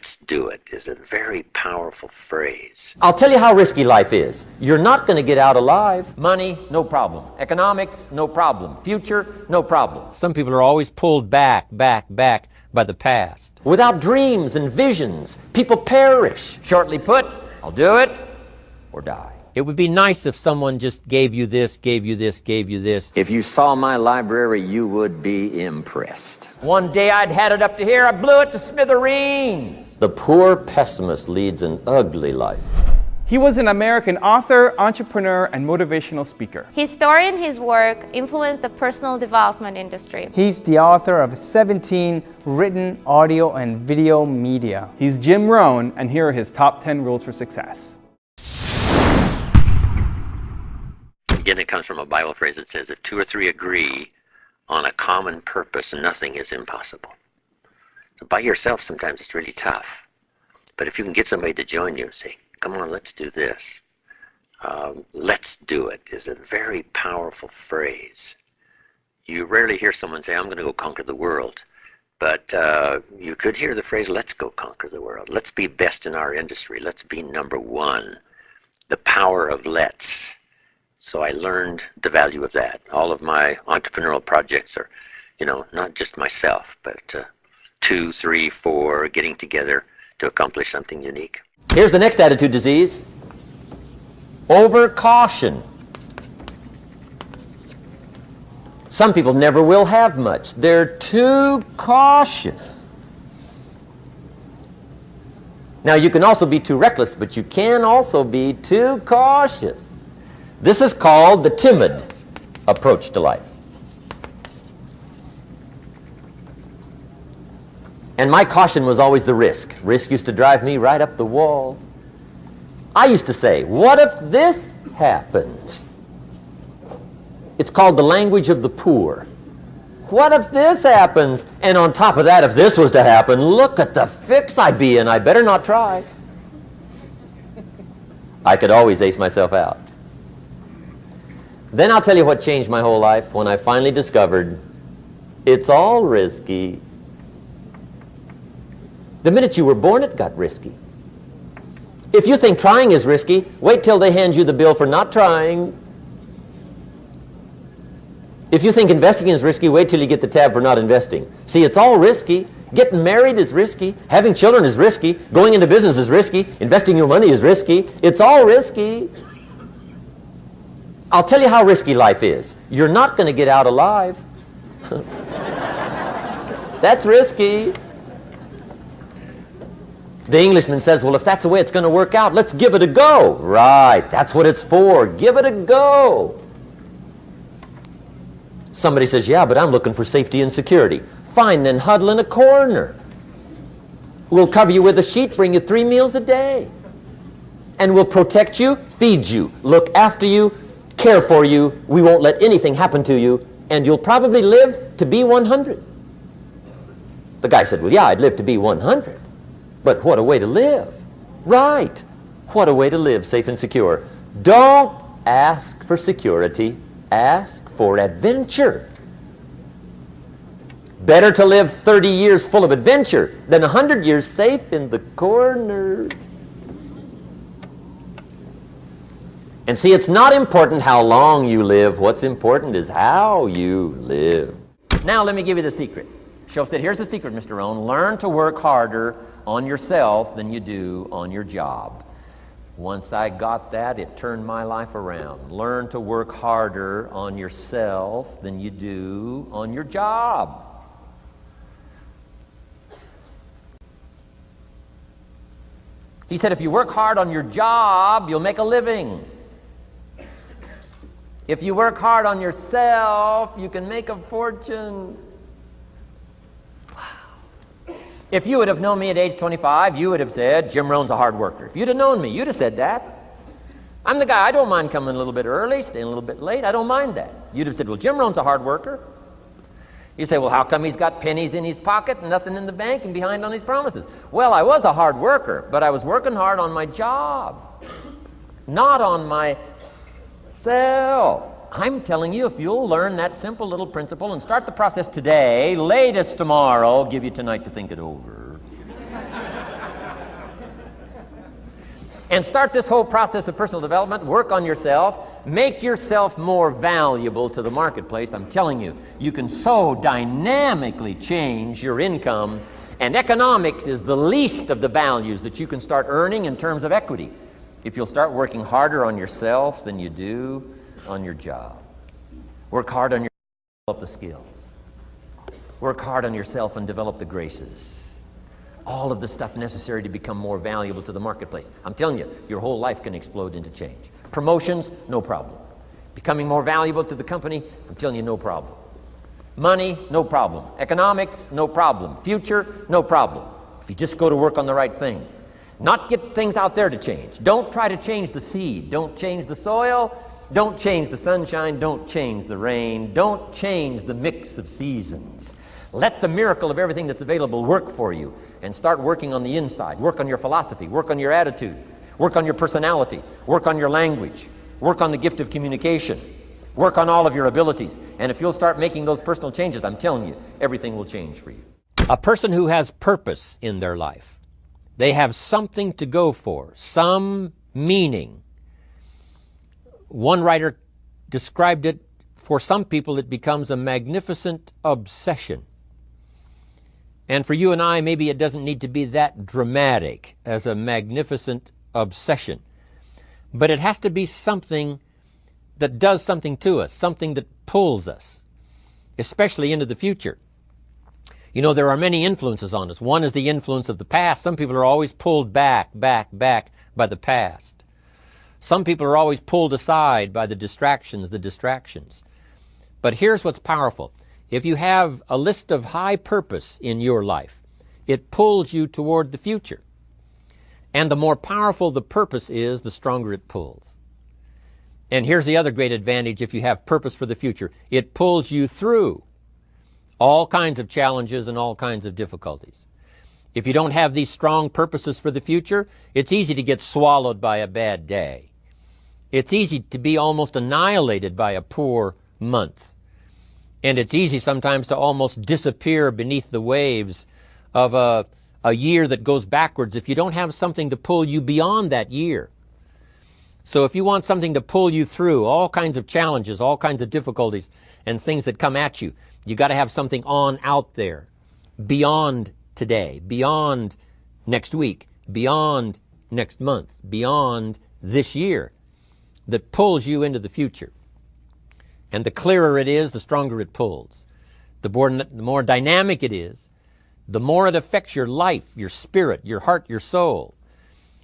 let's do it is a very powerful phrase. I'll tell you how risky life is. You're not going to get out alive. Money, no problem. Economics, no problem. Future, no problem. Some people are always pulled back by the past. Without dreams and visions, people perish. Shortly put, I'll do it or die. It would be nice if someone just gave you this, gave you this, gave you this. If you saw my library, you would be impressed. One day I'd had it up to here, I blew it to smithereens. The poor pessimist leads an ugly life. He was an American author, entrepreneur, and motivational speaker. His story and his work influenced the personal development industry. He's the author of 17 written audio and video media. He's Jim Rohn, and here are his top 10 rules for success. Again, it comes from a Bible phrase that says, if two or three agree on a common purpose, nothing is impossible. So by yourself, sometimes it's really tough. But if you can get somebody to join you and say, come on, let's do this. Let's do it is a very powerful phrase. You rarely hear someone say, I'm going to go conquer the world. But you could hear the phrase, let's go conquer the world. Let's be best in our industry. Let's be number one. The power of let's. So I learned the value of that. All of my entrepreneurial projects are, not just myself, but 2, 3, 4 getting together to accomplish something unique. Here's the next attitude disease. Overcaution. Some people never will have much. They're too cautious. Now, you can also be too reckless, but you can also be too cautious. This is called the timid approach to life. And my caution was always the risk. Risk used to drive me right up the wall. I used to say, what if this happens? It's called the language of the poor. What if this happens? And on top of that, if this was to happen, look at the fix I'd be in. I better not try. I could always ace myself out. Then I'll tell you what changed my whole life when I finally discovered it's all risky. The minute you were born, it got risky. If you think trying is risky, wait till they hand you the bill for not trying. If you think investing is risky, wait till you get the tab for not investing. See, it's all risky. Getting married is risky. Having children is risky. Going into business is risky. Investing your money is risky. It's all risky. I'll tell you how risky life is. You're not going to get out alive. That's risky. The Englishman says, well, if that's the way it's going to work out, let's give it a go. Right, that's what it's for. Give it a go. Somebody says, yeah, but I'm looking for safety and security. Fine, then huddle in a corner. We'll cover you with a sheet, bring you 3 meals a day. And we'll protect you, feed you, look after you, care for you. We won't let anything happen to you, and you'll probably live to be 100. The guy said, well, yeah, I'd live to be 100. But what a way to live. Right. What a way to live, safe and secure. Don't ask for security. Ask for adventure. Better to live 30 years full of adventure than 100 years safe in the corner. And see, it's not important how long you live. What's important is how you live. Now let me give you the secret. Shoaff said, here's the secret, Mr. Rohn. Learn to work harder on yourself than you do on your job. Once I got that, it turned my life around. Learn to work harder on yourself than you do on your job. He said, if you work hard on your job, you'll make a living. If you work hard on yourself, you can make a fortune. Wow. If you would have known me at age 25, you would have said, Jim Rohn's a hard worker. If you'd have known me, you'd have said that. I'm the guy, I don't mind coming a little bit early, staying a little bit late, I don't mind that. You'd have said, well, Jim Rohn's a hard worker. You say, well, how come he's got pennies in his pocket and nothing in the bank and behind on his promises? Well, I was a hard worker, but I was working hard on my job, not on myself. I'm telling you, if you'll learn that simple little principle and start the process today, latest tomorrow, give you tonight to think it over. and start this whole process of personal development. Work on yourself. Make yourself more valuable to the marketplace. I'm telling you, you can so dynamically change your income, and economics is the least of the values that you can start earning in terms of equity if you'll start working harder on yourself than you do on your job. Work hard on yourself and develop the skills. Work hard on yourself and develop the graces. All of the stuff necessary to become more valuable to the marketplace. I'm telling you, your whole life can explode into change. Promotions, no problem. Becoming more valuable to the company, I'm telling you, no problem. Money, no problem. Economics, no problem. Future, no problem. If you just go to work on the right thing. Not get things out there to change. Don't try to change the seed. Don't change the soil. Don't change the sunshine. Don't change the rain. Don't change the mix of seasons. Let the miracle of everything that's available work for you, and start working on the inside. Work on your philosophy. Work on your attitude. Work on your personality. Work on your language. Work on the gift of communication. Work on all of your abilities. And if you'll start making those personal changes, I'm telling you, everything will change for you. A person who has purpose in their life, they have something to go for, some meaning. One writer described it, for some people it becomes a magnificent obsession. And for you and I, maybe it doesn't need to be that dramatic as a magnificent obsession. But it has to be something that does something to us, something that pulls us, especially into the future. You know, there are many influences on us. One is the influence of the past. Some people are always pulled back by the past. Some people are always pulled aside by the distractions. But here's what's powerful. If you have a list of high purpose in your life, it pulls you toward the future. And the more powerful the purpose is, the stronger it pulls. And here's the other great advantage if you have purpose for the future. It pulls you through all kinds of challenges and all kinds of difficulties. If you don't have these strong purposes for the future, it's easy to get swallowed by a bad day. It's easy to be almost annihilated by a poor month. And it's easy sometimes to almost disappear beneath the waves of a year that goes backwards if you don't have something to pull you beyond that year. So if you want something to pull you through all kinds of challenges, all kinds of difficulties and things that come at you, you got to have something on out there beyond today, beyond next week, beyond next month, beyond this year, that pulls you into the future. And the clearer it is, the stronger it pulls. The more dynamic it is, the more it affects your life, your spirit, your heart, your soul.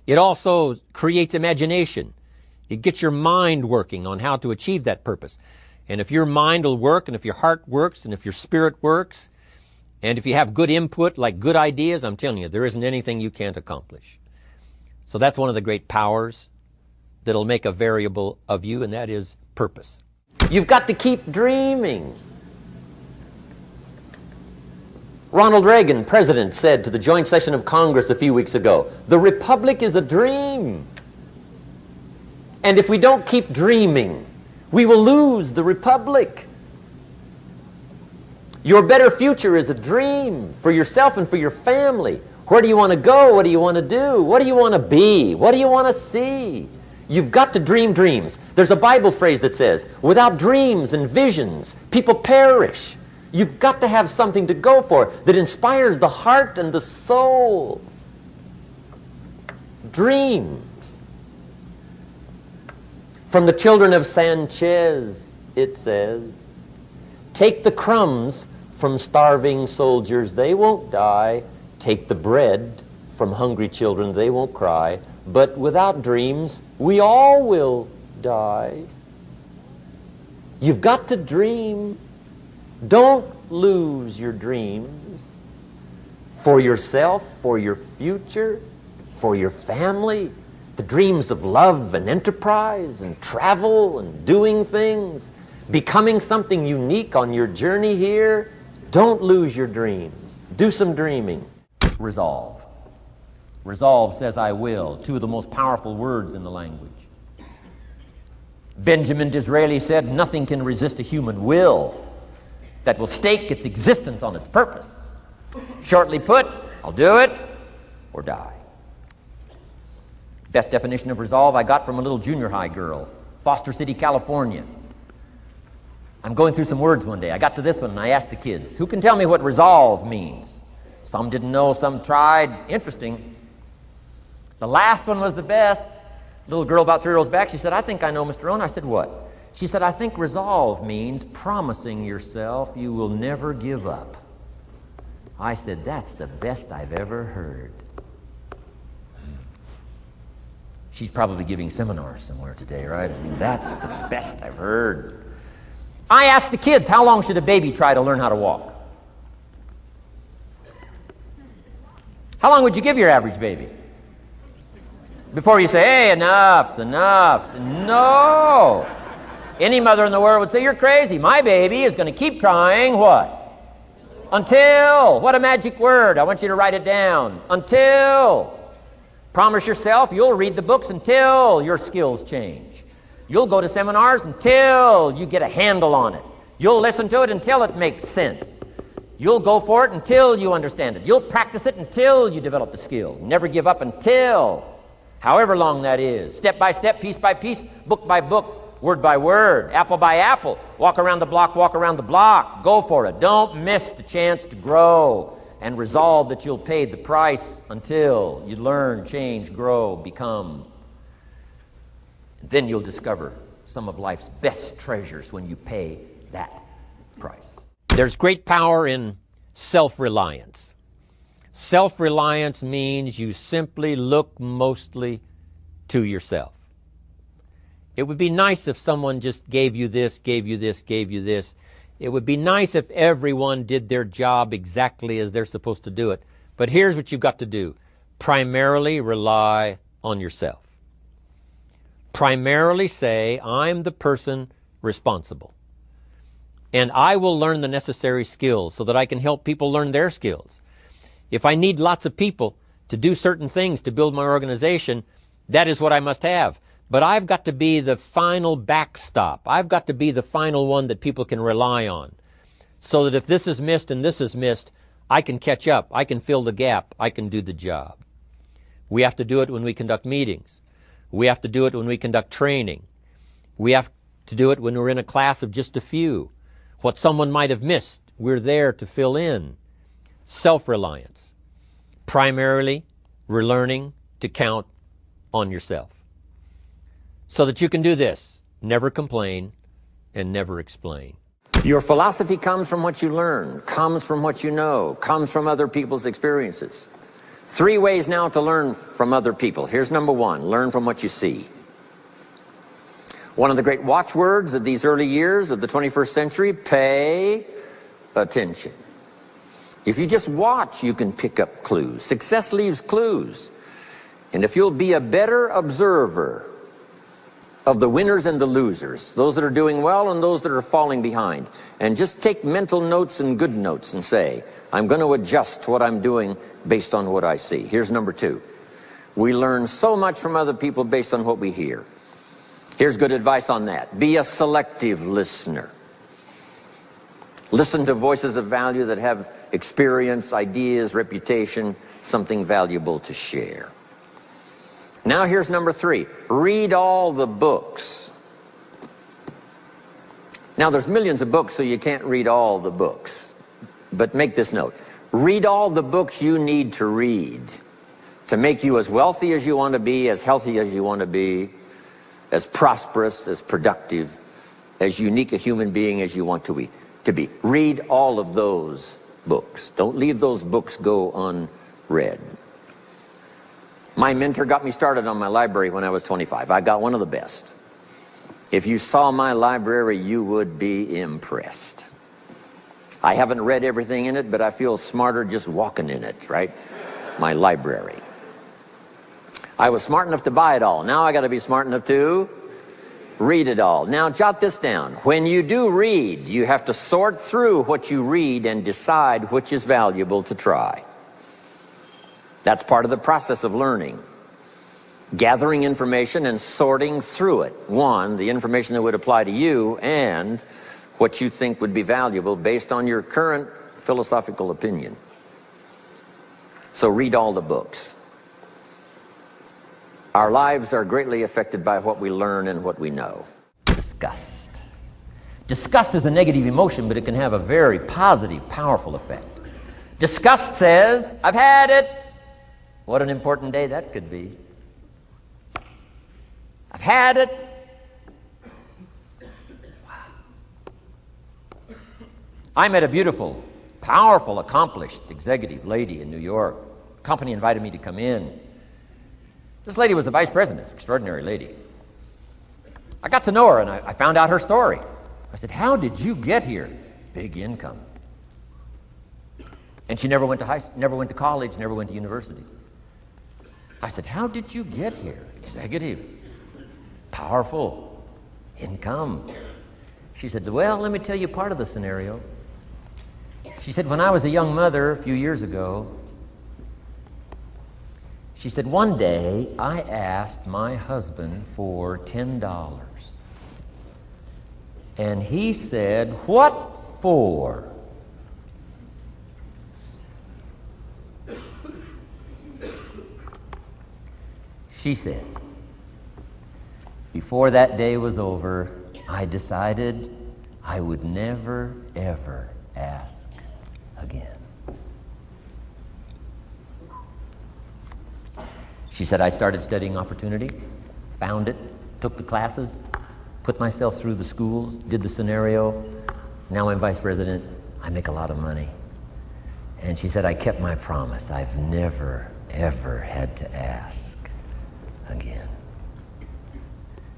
It also creates imagination. It gets your mind working on how to achieve that purpose. And if your mind will work, and if your heart works, and if your spirit works, and if you have good input, like good ideas, I'm telling you, there isn't anything you can't accomplish. So that's one of the great powers that'll make a variable of you, and that is purpose. You've got to keep dreaming. Ronald Reagan, president, said to the joint session of Congress a few weeks ago, "The Republic is a dream." And if we don't keep dreaming, we will lose the Republic. Your better future is a dream for yourself and for your family. Where do you want to go? What do you want to do? What do you want to be? What do you want to see? You've got to dream dreams. There's a Bible phrase that says, without dreams and visions, people perish. You've got to have something to go for that inspires the heart and the soul. Dreams. From the children of Sanchez, it says, take the crumbs from starving soldiers, they won't die. Take the bread from hungry children, they won't cry. But without dreams, we all will die. You've got to dream. Don't lose your dreams for yourself, for your future, for your family. The dreams of love and enterprise and travel and doing things, becoming something unique on your journey here. Don't lose your dreams. Do some dreaming. Resolve. Resolve says, I will. Two of the most powerful words in the language. Benjamin Disraeli said, nothing can resist a human will that will stake its existence on its purpose. Shortly put, I'll do it or die. Best definition of resolve I got from a little junior high girl, Foster City, California. I'm going through some words one day. I got to this one and I asked the kids, who can tell me what resolve means? Some didn't know, some tried. Interesting. The last one was the best. Little girl about 3 rows back, she said, I think I know, Mr. Rohn. I said, what? She said, I think resolve means promising yourself you will never give up. I said, that's the best I've ever heard. She's probably giving seminars somewhere today, right? I mean, that's the best I've heard. I asked the kids, how long should a baby try to learn how to walk? How long would you give your average baby? Before you say, hey, enough's enough. No. Any mother in the world would say, you're crazy. My baby is going to keep trying what? Until. What a magic word. I want you to write it down. Until. Promise yourself you'll read the books until your skills change. You'll go to seminars until you get a handle on it. You'll listen to it until it makes sense. You'll go for it until you understand it. You'll practice it until you develop the skill. Never give up until, however long that is. Step by step, piece by piece, book by book, word by word, apple by apple. Walk around the block, walk around the block. Go for it. Don't miss the chance to grow. And resolve that you'll pay the price until you learn, change, grow, become. Then you'll discover some of life's best treasures when you pay that price. There's great power in self-reliance. Self-reliance means you simply look mostly to yourself. It would be nice if someone just gave you this, gave you this, gave you this. It would be nice if everyone did their job exactly as they're supposed to do it. But here's what you've got to do. Primarily rely on yourself. Primarily say, I'm the person responsible. And I will learn the necessary skills so that I can help people learn their skills. If I need lots of people to do certain things to build my organization, that is what I must have. But I've got to be the final backstop. I've got to be the final one that people can rely on. So that if this is missed and this is missed, I can catch up. I can fill the gap. I can do the job. We have to do it when we conduct meetings. We have to do it when we conduct training. We have to do it when we're in a class of just a few. What someone might have missed, we're there to fill in. Self-reliance. Primarily, we're learning to count on yourself. So that you can do this, never complain and never explain. Your philosophy comes from what you learn, comes from what you know, comes from other people's experiences. 3 ways now to learn from other people. Here's number 1, learn from what you see. One of the great watchwords of these early years of the 21st century, pay attention. If you just watch, you can pick up clues. Success leaves clues. And if you'll be a better observer of the winners and the losers, those that are doing well and those that are falling behind, and just take mental notes and good notes and say, I'm going to adjust what I'm doing based on what I see. Here's number 2. We learn so much from other people based on what we hear. Here's good advice on that. Be a selective listener. Listen to voices of value that have experience, ideas, reputation, something valuable to share. Now here's number 3. Read all the books. Now there's millions of books, so you can't read all the books. But make this note. Read all the books you need to read to make you as wealthy as you want to be, as healthy as you want to be, as prosperous, as productive, as unique a human being as you want to be. Read all of those books. Don't leave those books go unread. My mentor got me started on my library when I was 25. I got one of the best. If you saw my library, you would be impressed. I haven't read everything in it, but I feel smarter just walking in it, right? My library. I was smart enough to buy it all. Now I got to be smart enough to read it all. Now jot this down. When you do read, you have to sort through what you read and decide which is valuable to try. That's part of the process of learning. Gathering information and sorting through it. 1, the information that would apply to you, and what you think would be valuable based on your current philosophical opinion. So read all the books. Our lives are greatly affected by what we learn and what we know. Disgust. Disgust is a negative emotion, but it can have a very positive, powerful effect. Disgust says, I've had it. What an important day that could be. I've had it. Wow. I met a beautiful, powerful, accomplished executive lady in New York. The company invited me to come in. This lady was a vice president, extraordinary lady. I got to know her, and I found out her story. I said, how did you get here? Big income. And she never went to college, never went to university. I said, how did you get here? Executive, powerful, income. She said, well, let me tell you part of the scenario. She said, when I was a young mother a few years ago, she said, one day I asked my husband for $10. And he said, what for? She said, before that day was over, I decided I would never, ever ask again. She said, I started studying opportunity, found it, took the classes, put myself through the schools, did the scenario. Now I'm vice president. I make a lot of money. And she said, I kept my promise. I've never, ever had to ask again.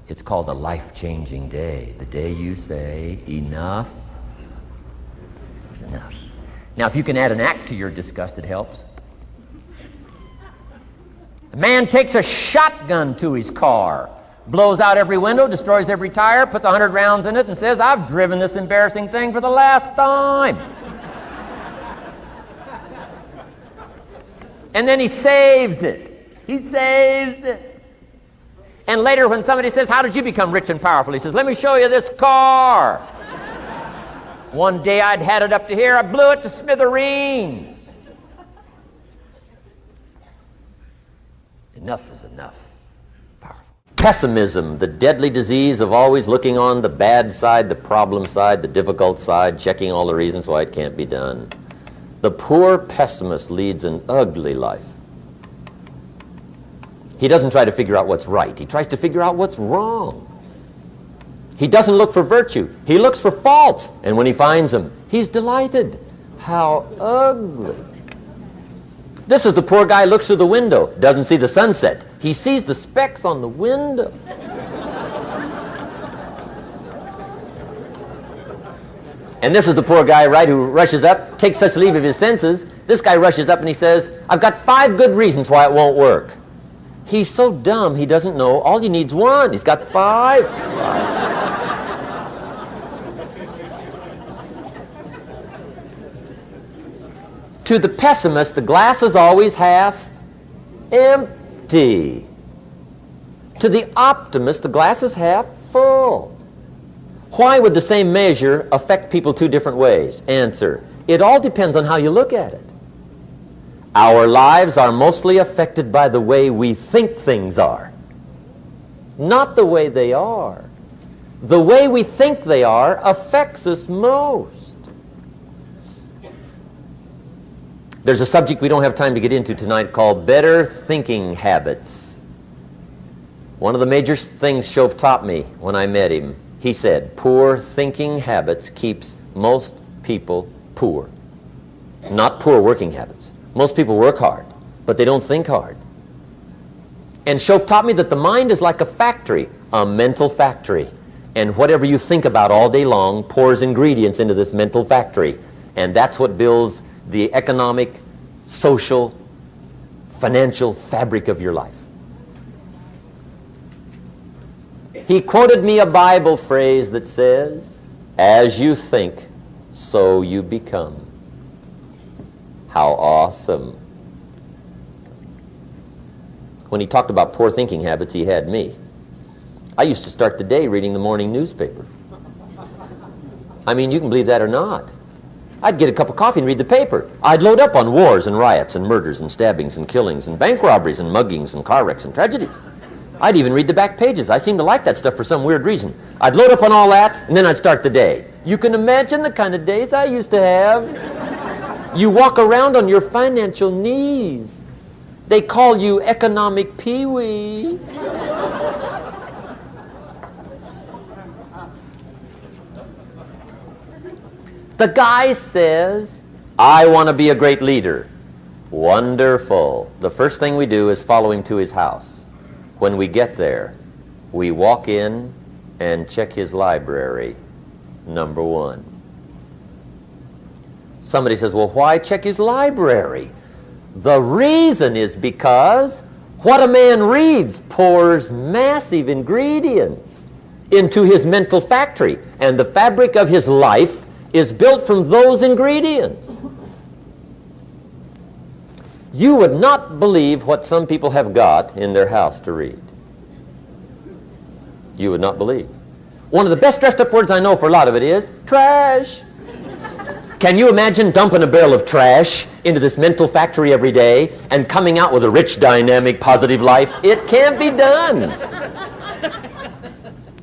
It's called a life-changing day. The day you say, enough is enough. Now, if you can add an act to your disgust, it helps. A man takes a shotgun to his car, blows out every window, destroys every tire, puts 100 rounds in it, and says, I've driven this embarrassing thing for the last time. And then he saves it. He saves it. And later when somebody says, how did you become rich and powerful? He says, let me show you this car. One day I'd had it up to here, I blew it to smithereens. Enough is enough. Powerful. Pessimism, the deadly disease of always looking on the bad side, the problem side, the difficult side, checking all the reasons why it can't be done. The poor pessimist leads an ugly life. He doesn't try to figure out what's right. He tries to figure out what's wrong. He doesn't look for virtue. He looks for faults. And when he finds them, he's delighted. How ugly. This is the poor guy who looks through the window, doesn't see the sunset. He sees the specks on the window. And this is the poor guy, right, who rushes up, takes such leave of his senses. This guy rushes up and he says, I've got 5 good reasons why it won't work. He's so dumb he doesn't know all he needs 1. He's got 5. To the pessimist, the glass is always half empty. To the optimist, the glass is half full. Why would the same measure affect people 2 different ways? Answer, it all depends on how you look at it. Our lives are mostly affected by the way we think things are, not the way they are. The way we think they are affects us most. There's a subject we don't have time to get into tonight called better thinking habits. One of the major things Shove taught me when I met him, he said, poor thinking habits keeps most people poor. Not poor working habits. Most people work hard, but they don't think hard. And Shove taught me that the mind is like a factory, a mental factory. And whatever you think about all day long pours ingredients into this mental factory. And that's what builds the economic, social, financial fabric of your life. He quoted me a Bible phrase that says, as you think, so you become. How awesome. When he talked about poor thinking habits, he had me. I used to start the day reading the morning newspaper. I mean, you can believe that or not. I'd get a cup of coffee and read the paper. I'd load up on wars and riots and murders and stabbings and killings and bank robberies and muggings and car wrecks and tragedies. I'd even read the back pages. I seem to like that stuff for some weird reason. I'd load up on all that, and then I'd start the day. You can imagine the kind of days I used to have. You walk around on your financial knees. They call you economic peewee. The guy says, I want to be a great leader. Wonderful. The first thing we do is follow him to his house. When we get there, we walk in and check his library, number one. Somebody says, well, why check his library? The reason is because what a man reads pours massive ingredients into his mental factory, and the fabric of his life is built from those ingredients. You would not believe what some people have got in their house to read. You would not believe. One of the best dressed up words I know for a lot of it is trash. Can you imagine dumping a barrel of trash into this mental factory every day and coming out with a rich, dynamic, positive life? It can't be done.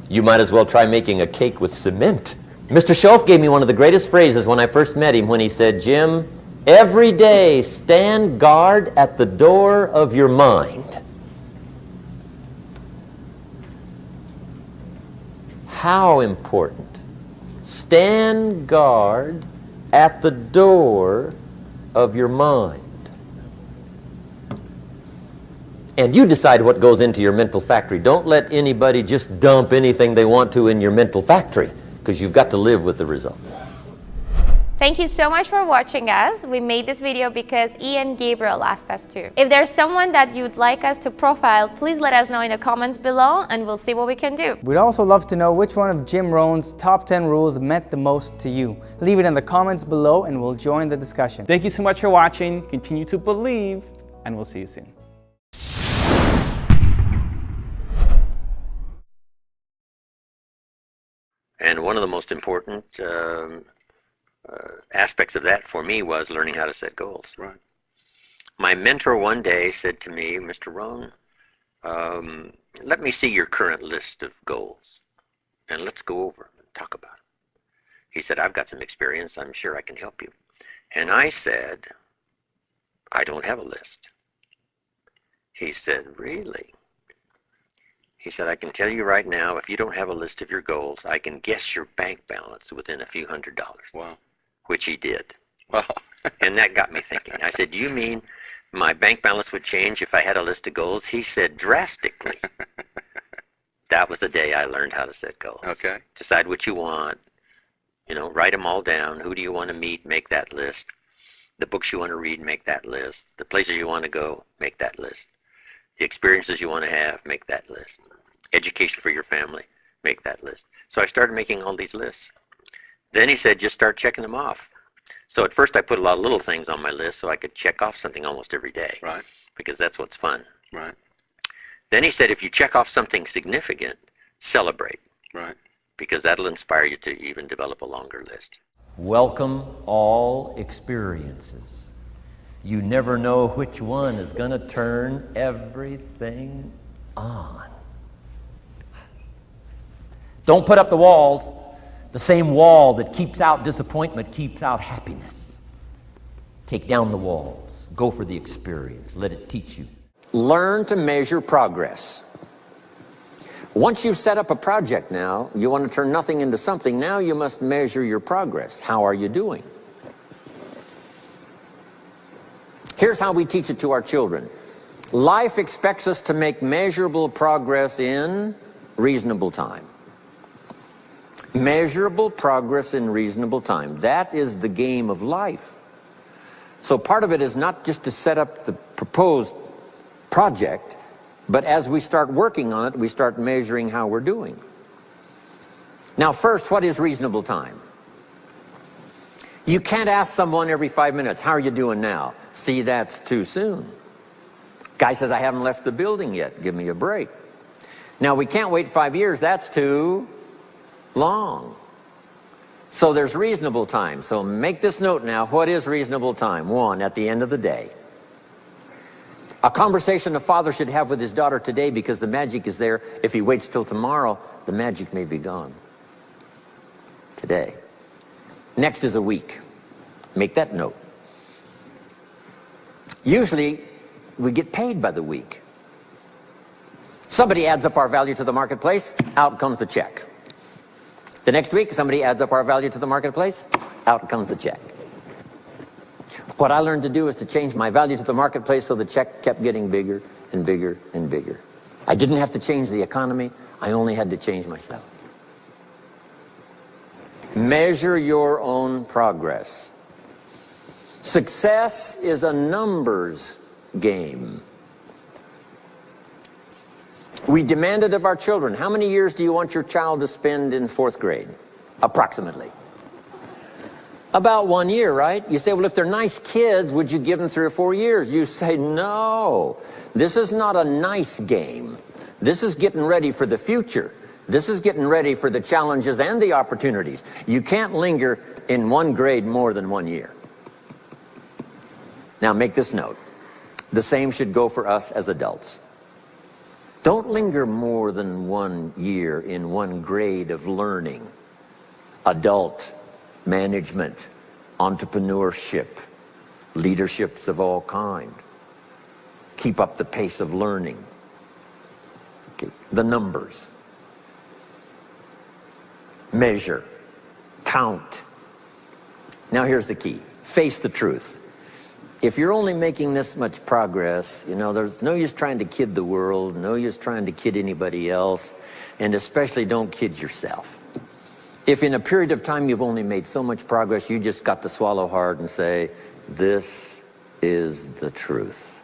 You might as well try making a cake with cement. Mr. Schoaf gave me one of the greatest phrases when I first met him when he said, Jim, every day stand guard at the door of your mind. How important. Stand guard at the door of your mind. And you decide what goes into your mental factory. Don't let anybody just dump anything they want to in your mental factory, because you've got to live with the results. Thank you so much for watching us. We made this video because Ian Gabriel asked us to. If there's someone that you'd like us to profile, please let us know in the comments below and we'll see what we can do. We'd also love to know which one of Jim Rohn's top 10 rules meant the most to you. Leave it in the comments below and we'll join the discussion. Thank you so much for watching. Continue to believe, and we'll see you soon. And one of the most important aspects of that for me was learning how to set goals. Right. My mentor one day said to me, Mr. Rohn, let me see your current list of goals and let's go over them and talk about them. He said, I've got some experience. I'm sure I can help you. And I said, I don't have a list. He said, really? He said, I can tell you right now, if you don't have a list of your goals, I can guess your bank balance within a few $100s. Wow. Which he did. Wow. And that got me thinking. I said, do you mean my bank balance would change if I had a list of goals? He said, drastically. That was the day I learned how to set goals. Okay. Decide what you want. You know, write them all down. Who do you want to meet? Make that list. The books you want to read, make that list. The places you want to go, make that list. The experiences you want to have, make that list. Education for your family, make that list. So I started making all these lists. Then he said, just start checking them off. So at first I put a lot of little things on my list so I could check off something almost every day. Right. Because that's what's fun. Right. Then he said, if you check off something significant, celebrate. Right. Because that'll inspire you to even develop a longer list. Welcome all experiences. You never know which one is going to turn everything on. Don't put up the walls. The same wall that keeps out disappointment keeps out happiness. Take down the walls. Go for the experience. Let it teach you. Learn to measure progress. Once you've set up a project now, you want to turn nothing into something. Now you must measure your progress. How are you doing? Here's how we teach it to our children. Life expects us to make measurable progress in reasonable time. Measurable progress in reasonable time. That is the game of life. So part of it is not just to set up the proposed project, but as we start working on it, we start measuring how we're doing. Now first, what is reasonable time? You can't ask someone every 5 minutes, how are you doing now? See, that's too soon. Guy says, I haven't left the building yet. Give me a break. Now we can't wait 5 years. That's too long. So there's reasonable time. So make this note now. What is reasonable time? 1, at the end of the day. A conversation a father should have with his daughter today, because the magic is there. If he waits till tomorrow, the magic may be gone today. Next is a week. Make that note. Usually, we get paid by the week. Somebody adds up our value to the marketplace, out comes the check. The next week, somebody adds up our value to the marketplace, out comes the check. What I learned to do is to change my value to the marketplace so the check kept getting bigger and bigger and bigger. I didn't have to change the economy, I only had to change myself. Measure your own progress. Success is a numbers game. We demanded of our children, how many years do you want your child to spend in 4th grade? Approximately. About 1 year, right? You say, well, if they're nice kids, would you give them 3 or 4 years? You say, no. This is not a nice game. This is getting ready for the future. This is getting ready for the challenges and the opportunities. You can't linger in 1 grade more than 1 year. Now, make this note. The same should go for us as adults. Don't linger more than 1 year in 1 grade of learning. Adult management, entrepreneurship, leaderships of all kind. Keep up the pace of learning. Okay. The numbers. Measure. Count. Now here's the key. Face the truth. If you're only making this much progress, you know, there's no use trying to kid the world, no use trying to kid anybody else, and especially don't kid yourself. If in a period of time you've only made so much progress, you just got to swallow hard and say, this is the truth.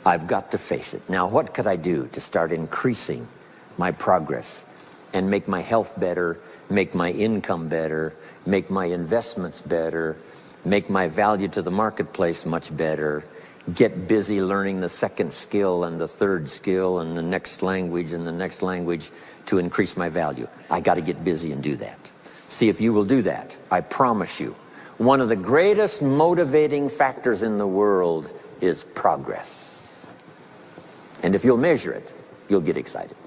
I've got to face it. Now, what could I do to start increasing my progress and make my health better, make my income better, make my investments better, make my value to the marketplace much better, get busy learning the 2nd skill and the 3rd skill and the next language and the next language to increase my value? I got to get busy and do that. See if you will do that. I promise you, one of the greatest motivating factors in the world is progress. And if you'll measure it, you'll get excited.